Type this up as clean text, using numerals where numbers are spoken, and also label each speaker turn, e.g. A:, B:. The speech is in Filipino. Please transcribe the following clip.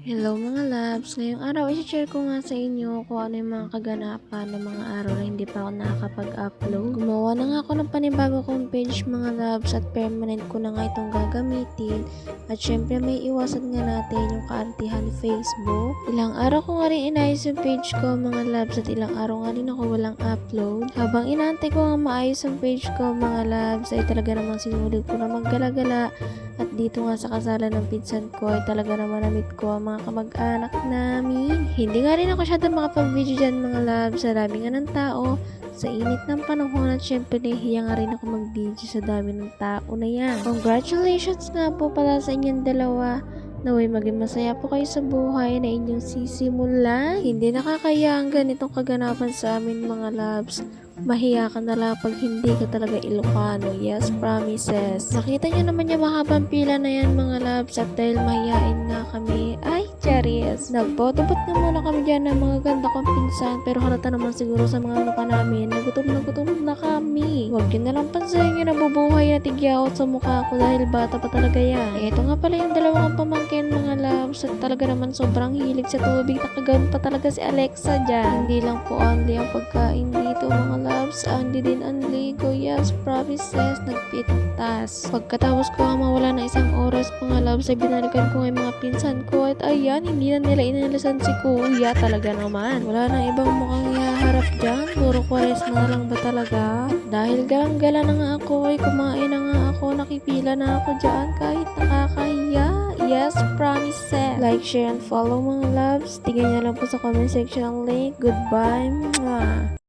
A: Hello mga loves! Ngayong araw i-share ko nga sa inyo kung ano yung mga kaganapan ng mga araw na hindi pa ako nakakapag-upload. Gumawa na nga ako ng panibago kong page mga loves at permanent ko na nga itong gagamitin. At syempre may iwasan nga natin yung kaartihan ni Facebook. Ilang araw ko nga rin inayos yung page ko mga loves at ilang araw nga rin ako walang upload. Habang inaantay ko nga maayos ang page ko mga loves ay talaga namang sinulit ko na maggalagala. At dito nga sa kasalan ng pinsan ko ay talaga naman namit ko ang mga kamag-anak namin. Hindi nga rin ako syado makapag-video dyan mga loves. Sa dami nga ng tao. Sa init ng panahon at syempre nahihiya nga rin ako mag-video sa dami ng tao na yan. Congratulations nga po pala sa inyong dalawa. Naway maging masaya po kayo sa buhay na inyong sisimulan. Hindi nakakaya ang ganitong kaganapan sa amin mga loves. Mahiya ka na lang pag hindi ka talaga Ilocano. Yes, promises. Nakita nyo naman yung mahabang pila na yan mga loves at dahil mahihain nga kami, ay, charis. Nagpotobot nga muna kami dyan ng mga ganda kong pinsan pero halata naman siguro sa mga mukha namin na gutom na kami. Huwag yun na lang pansayin yung nabubuhay at igyawat sa mukha ko dahil bata pa talaga yan. Ito nga pala yung dalawang pamangkin mga loves at talaga naman sobrang hilig sa tubig. Nakagaon pa talaga si Alexa dyan. Hindi lang po only ang pagkain dito mga loves, Andy din ang ligo. Yes, promises, nagpitas. Pagkatapos ko nga mawala ng isang oras mga loves ay binalikan ko nga yung mga pinsan ko at ayan, hindi na nila inalasan si kuya talaga naman. Wala na ibang mukhang ihaharap dyan. Puro kwares na lang ba talaga? Dahil galang-gala na nga ako ay kumain na nga ako, nakipila na ako dyan kahit nakakahiya. Yes, promises. Like, share, and follow mga loves. Tingnan nyo lang po sa comment section ang link. Goodbye. Mwah.